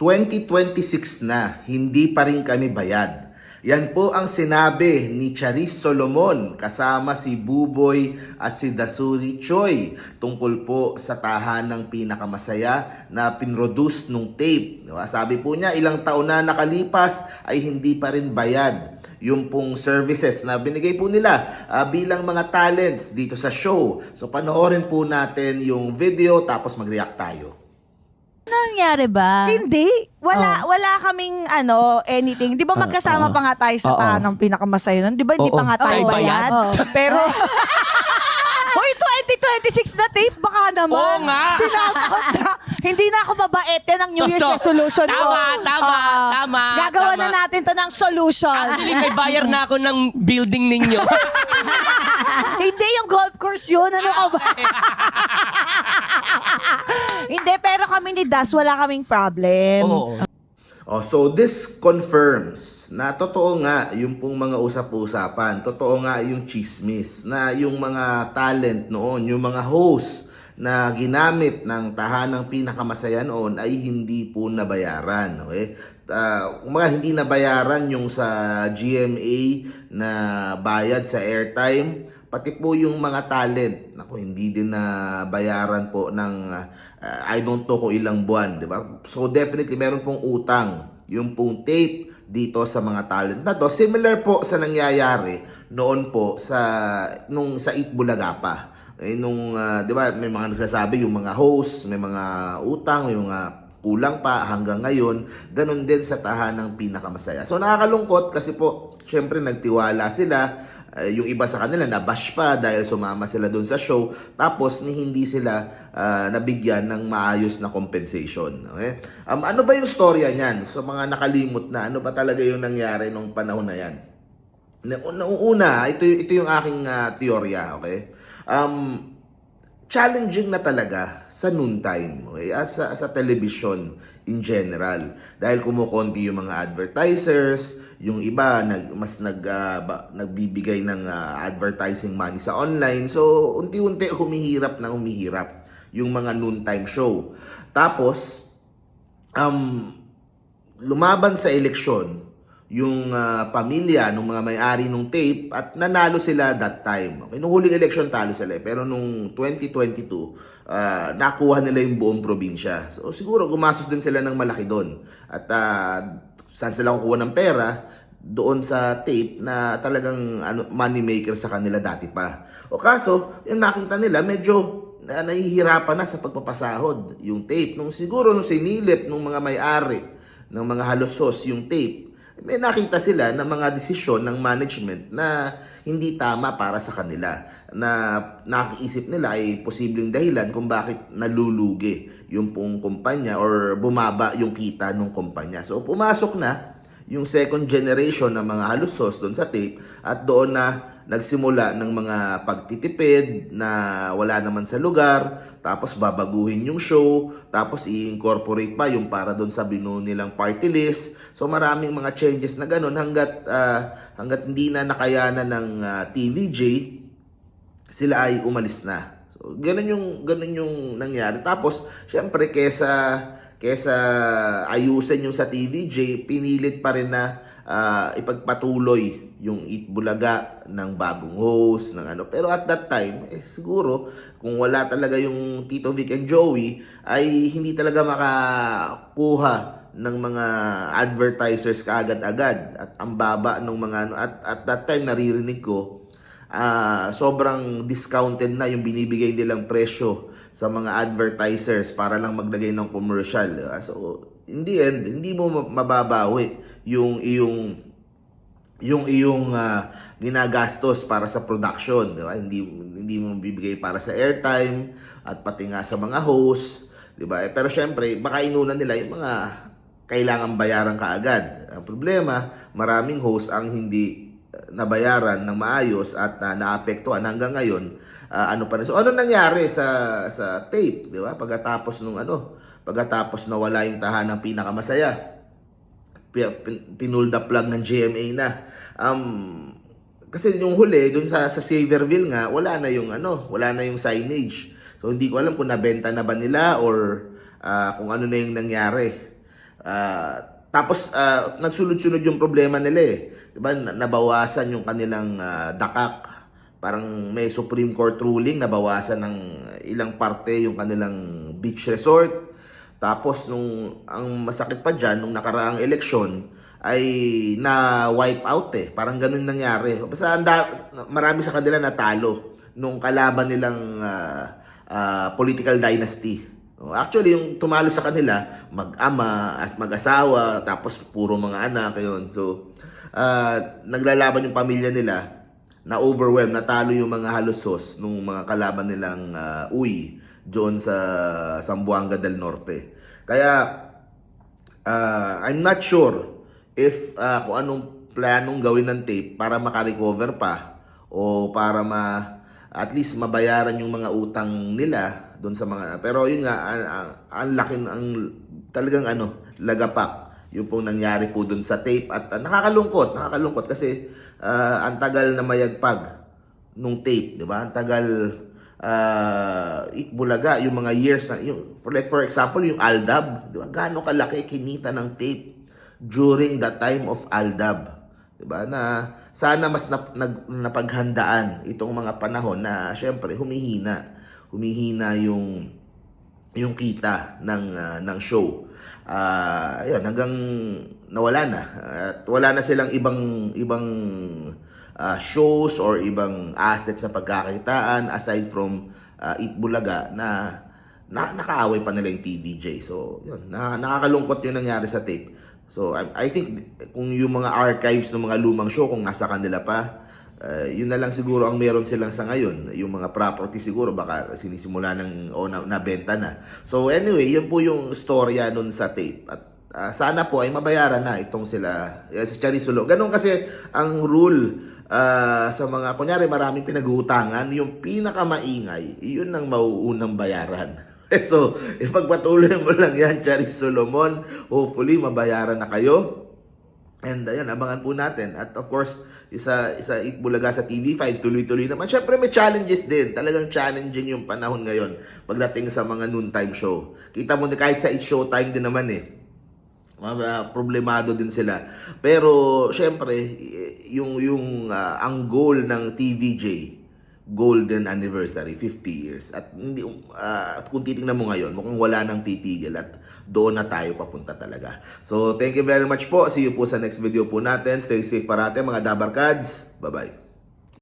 2026 na, hindi pa rin kami bayad. Yan po ang sinabi ni Charis Solomon kasama si Buboy at si Dasuri Choi tungkol po sa tahanang pinakamasaya na pinroduce nung tape. Diba? Sabi po niya, ilang taon na nakalipas ay hindi pa rin bayad yung pong services na binigay po nila bilang mga talents dito sa show. So panoorin po natin yung video tapos mag-react tayo. Ano nangyari ba? Hindi. Wala kaming anything. 'Di ba magkasama pa nga tayo sa tahanang pinakamasaya nun? 'Di ba hindi pa nga tayo Oo, bayad? oo. Pero hoy, 2026 na tape baka naman. Oo nga. Sinakot na. Hindi na ako mabait. Yan ang New Year's resolution ko. Tama. Gagawa na natin to ng solution. Actually, may bayar na ako ng building ninyo. Hindi yung golf course yun. Ano ka ba? Hindi, pero kami ni Das, wala kaming problem. Oo. Oh, so this confirms na totoo nga yung pong mga usap-usapan, totoo nga yung chismis na yung mga talent noon, yung mga host na ginamit ng tahanang pinakamasaya noon ay hindi po nabayaran. Okay? Mga hindi nabayaran yung sa GMA na bayad sa airtime, pati po yung mga talent, naku, hindi din na bayaran po ng I don't know kung ilang buwan, di ba? So definitely meron pong utang yung pong tape dito sa mga talent na to. Similar po sa nangyayari noon po sa Itbulaga pa. Nung 'di ba, may mga nagsasabi yung mga host, may mga utang, may mga kulang pa hanggang ngayon, ganun din sa tahanang pinakamasaya. So nakakalungkot kasi po, syempre nagtiwala sila. Yung iba sa kanila nabash pa dahil sumama sila doon sa show, tapos hindi sila nabigyan ng maayos na compensation. Okay? Ano ba yung storya niyan? So mga nakalimot na, ano ba talaga yung nangyari nung panahon na yan? Una, ito yung aking teorya, okay? Challenging na talaga sa noontime, okay? At sa television in general, dahil kumukonti yung mga advertisers, yung iba nagbibigay ng advertising money sa online, so unti-unti humihirap yung mga noontime show. Tapos lumaban sa eleksyon yung pamilya ng mga may-ari ng tape at nanalo sila that time. Okay, nung huling election talo sila, pero nung 2022 nakuha nila yung buong probinsya. So siguro gumastos din sila ng malaki doon. At saan sila kukuha ng pera? Doon sa tape na talagang money maker sa kanila dati pa. O kaso, yung nakita nila medyo nahihirapan na sa pagpapasahod yung tape. Nung sinilip ng mga may-ari ng mga halos-host yung tape, may nakita sila ng mga desisyon ng management na hindi tama para sa kanila, na nakiisip nila ay posibleng dahilan kung bakit nalulugi yung pong kumpanya or bumaba yung kita ng kumpanya. So pumasok na yung second generation ng mga halos-host doon sa tape at doon na nagsimula ng mga pagtitipid na wala naman sa lugar, tapos babaguhin yung show, tapos i-incorporate pa yung para doon sa binuo nilang party list. So maraming mga changes na ganun hanggat hindi na nakayanan ng TVJ, sila ay umalis na. So ganun yung nangyari. Tapos syempre kesa ayusin yung sa TVJ, pinilit pa rin na ipagpatuloy yung Itbulaga ng bagong host, Pero at that time, siguro, kung wala talaga yung Tito Vic and Joey, ay hindi talaga makakuha ng mga advertisers kaagad-agad. At ang baba ng mga at that time naririnig ko, sobrang discounted na yung binibigay nilang presyo sa mga advertisers para lang maglagay ng commercial. So, in the end, hindi mo mababawi yung iyong ginagastos para sa production, di ba? Hindi mo bibigay para sa airtime at pati nga sa mga host, di ba? Pero syempre, baka inunan nila yung mga kailangan bayaran kaagad. Ang problema, maraming host ang hindi nabayaran ng maayos at naapektuhan hanggang ngayon. Pa rin. So ano nangyari sa tape, di ba? Pagkatapos na wala yung tahanang pinakamasaya, pinull the plug ng GMA na. Kasi yung huli dun sa Saverville nga, wala na yung signage. So hindi ko alam kung nabenta na ba nila or kung ano na yung nangyari. Tapos nagsunod-sunod yung problema nila eh. 'Di ba? Nabawasan yung kanilang dakak. Parang may Supreme Court ruling, nabawasan ng ilang parte yung kanilang beach resort. Tapos ang masakit pa diyan nung nakaraang eleksyon ay na-wipe out eh. Parang ganun nangyari. Basta marami sa kanila natalo nung kalaban nilang political dynasty. Actually, yung tumalo sa kanila, mag-ama, mag-asawa, tapos puro mga anak, yun. So, naglalaban yung pamilya nila, na-overwhelm, natalo yung mga halusos nung mga kalaban nilang Uy, doon sa Zamboanga del Norte. Kaya, I'm not sure if kung anong planong gawin ng tape para makarecover pa o para at least mabayaran yung mga utang nila doon sa mga, pero yun nga ang laki talagang lagapak yung pong nangyari po doon sa tape at nakakalungkot kasi ang tagal na mayagpag nung tape, di ba? Ang tagal Itbulaga yung mga years na for example yung Aldab, di ba? Gaano kalaki kinita ng tape during the time of Aldab, di ba? Na sana mas napaghandaan itong mga panahon na syempre humihina yung kita ng show. Ayun, hanggang nawala na. At wala na silang ibang shows or ibang assets na pagkakitaan aside from Itbulaga na nakaaway pa nila yung TVJ. So, yun, nakakalungkot yung nangyari sa tape. So, I think kung yung mga archives ng mga lumang show, kung nasa kanila pa, yun na lang siguro ang meron silang sa ngayon. Yung mga property siguro, baka sinisimula nabenta na. So, anyway, yun po yung storya nun sa tape. At sana po ay mabayaran na itong sila, si Charisulo. Ganun kasi ang rule sa mga, kunyari maraming pinag-uutangan, yung pinakamaingay, yun ang mauunang bayaran. So, ipagpatuloy mo lang yan, Charis Solomon. Hopefully, mabayaran na kayo. And ayan, abangan po natin. At of course, isa Itbulaga sa TV5, tuloy-tuloy naman. Syempre, may challenges din. Talagang challenging yung panahon ngayon pagdating sa mga noontime show. Kita mo na kahit sa It's Showtime din naman eh. Problemado din sila. Pero, syempre, ang goal ng TVJ, Golden Anniversary, 50 years. At kung titingnan mo ngayon, mukhang wala nang titigil at doon na tayo papunta talaga. So, thank you very much po. See you po sa next video po natin. Stay safe parate mga Dabarkads. Bye-bye.